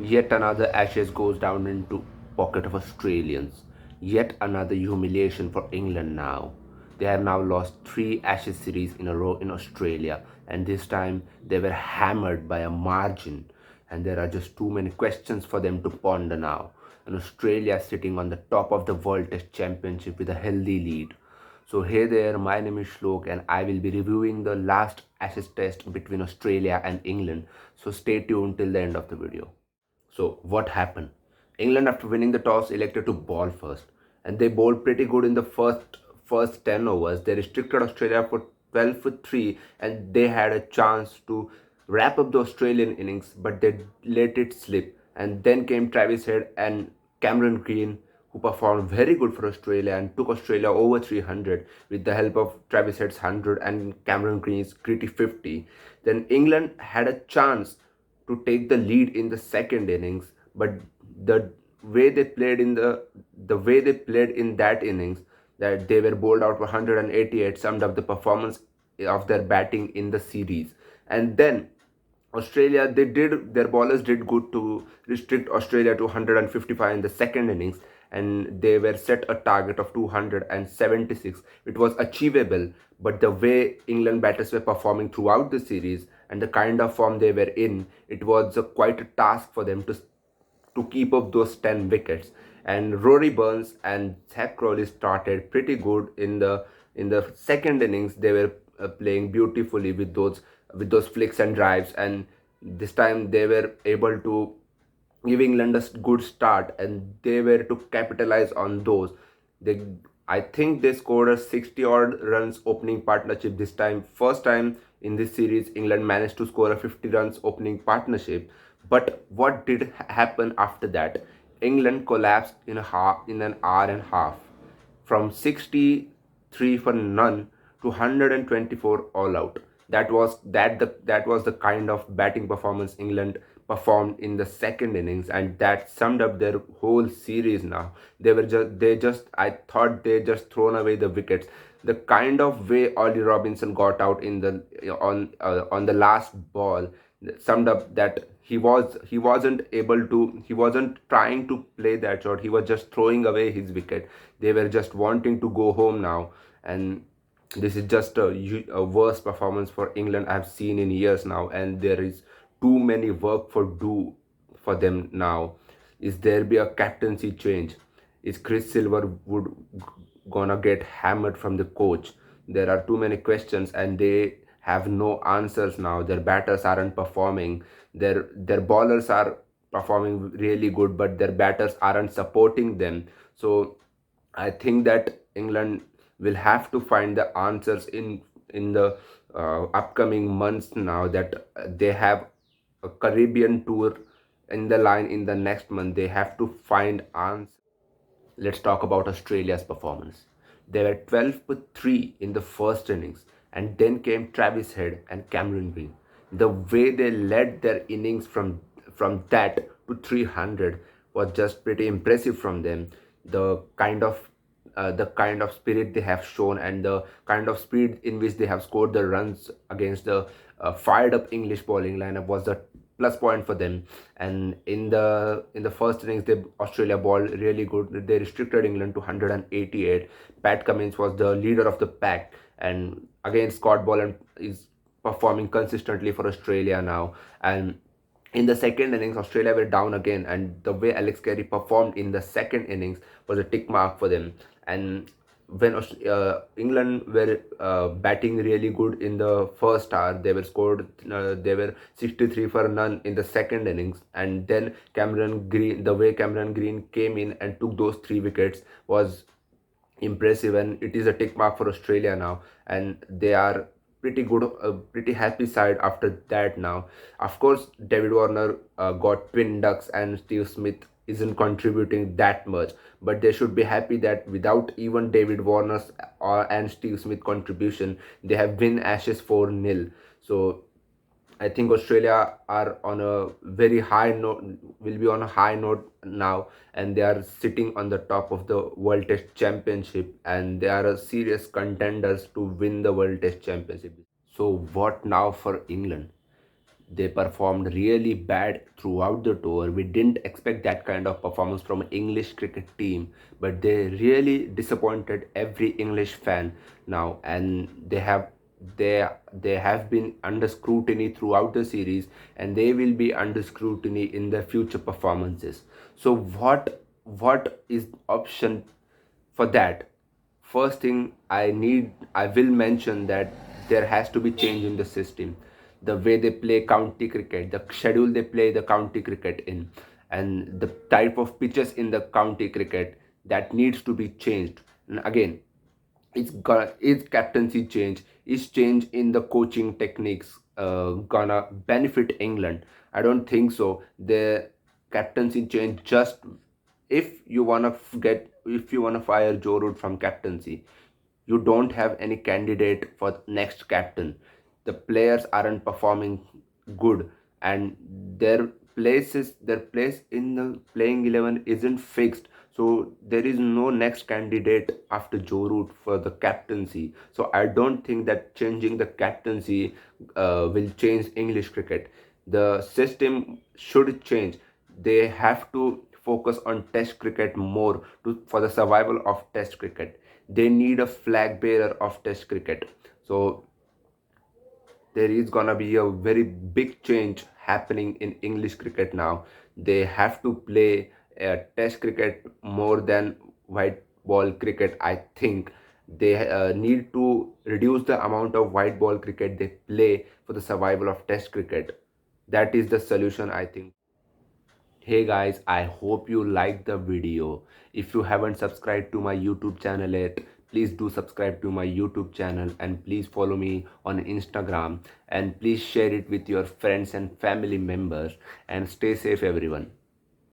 Yet another Ashes goes down into pocket of Australians. Yet another humiliation for England now. They have now lost three Ashes series in a row in Australia, and this time they were hammered by a margin. And there are just too many questions for them to ponder now. And Australia sitting on the top of the World Test Championship with a healthy lead. So hey there, my name is Shlok and I will be reviewing the last Ashes test between Australia and England. So stay tuned till the end of the video. So what happened? England, after winning the toss, elected to ball first, and they bowled pretty good in the first 10 overs. They restricted Australia for 12 for 3, and they had a chance to wrap up the Australian innings, but they let it slip. And then came Travis Head and Cameron Green, who performed very good for Australia and took Australia over 300 with the help of Travis Head's 100 and Cameron Green's gritty 50. Then England had a chance to take the lead in the second innings, but the way they played in that innings, that they were bowled out for 188, summed up the performance of their batting in the series. And then Australia, their bowlers did good to restrict Australia to 155 in the second innings, and they were set a target of 276. It was achievable, but the way England batters were performing throughout the series and the kind of form they were in, it was quite a task for them to keep up those 10 wickets. And Rory Burns and Zach Crowley started pretty good in the second innings. They were playing beautifully with those flicks and drives, and this time they were able to give England a good start, and they were to capitalize on those. They, I think they scored a 60 odd runs opening partnership this time. First time in this series, England managed to score a 50 runs opening partnership. But what did happen after that? England collapsed in an hour and a half, from 63 for none to 124 all out. That was the kind of batting performance England performed in the second innings, and that summed up their whole series. Now I thought they just thrown away the wickets. The kind of way Ollie Robinson got out on the last ball summed up that he wasn't trying to play that shot. He was just throwing away his wicket. They were just wanting to go home now, and this is just a worst performance for England I've seen in years now, and there is too many work for them now. Is there be a captaincy change? Is Chris Silver would gonna get hammered from the coach? There are too many questions, and they have no answers now. Their batters aren't performing. Their bowlers are performing really good, but their batters aren't supporting them. So I think that England will have to find the answers in the upcoming months now, that they have a Caribbean tour in the line in the next month. They have to find answers. Let's talk about Australia's performance. They were 12 for 3 in the first innings, and then came Travis Head and Cameron Green. The way they led their innings from that to 300 was just pretty impressive from them. The kind of spirit they have shown, and the kind of speed in which they have scored the runs against the fired up English bowling lineup was the plus point for them. And in the first innings, Australia bowled really good. They restricted England to 188. Pat Cummins was the leader of the pack, and again Scott Boland is performing consistently for Australia now. And in the second innings, Australia were down again, and the way Alex Carey performed in the second innings was a tick mark for them. And when England were batting really good in the first hour, they were 63 for none in the second innings, and then the way Cameron Green came in and took those three wickets was impressive, and it is a tick mark for Australia now, and they are pretty good, a pretty happy side after that now. Of course, David Warner got twin ducks, and Steve Smith isn't contributing that much, but they should be happy that without even David Warner's and Steve Smith contribution, they have win Ashes 4-0. So I think Australia are on a very high note, will be on a high note now, and they are sitting on the top of the World Test Championship, and they are a serious contenders to win the World Test Championship. So what now for England? They performed really bad throughout the tour. We didn't expect that kind of performance from an English cricket team, but they really disappointed every English fan now, and they have been under scrutiny throughout the series, and they will be under scrutiny in their future performances. So what is option for that? First thing I will mention that there has to be change in the system, the way they play county cricket, the schedule they play the county cricket in, and the type of pitches in the county cricket, that needs to be changed. And again, is captaincy change, is change in the coaching techniques gonna benefit England? I don't think so. The captaincy change just, if you wanna fire Joe Root from captaincy, you don't have any candidate for next captain. The players aren't performing good, and their their place in the playing 11 isn't fixed. So there is no next candidate after Joe Root for the captaincy. So I don't think that changing the captaincy will change English cricket. The system should change. They have to focus on test cricket more for the survival of test cricket. They need a flag bearer of test cricket. So there is gonna be a very big change happening in English cricket now. They have to play test cricket more than white ball cricket. I think they need to reduce the amount of white ball cricket they play for the survival of test cricket. That is the solution, I think. Hey guys, I hope you liked the video. If you haven't subscribed to my YouTube channel yet, please do subscribe to my YouTube channel, and please follow me on Instagram, and please share it with your friends and family members, and stay safe everyone.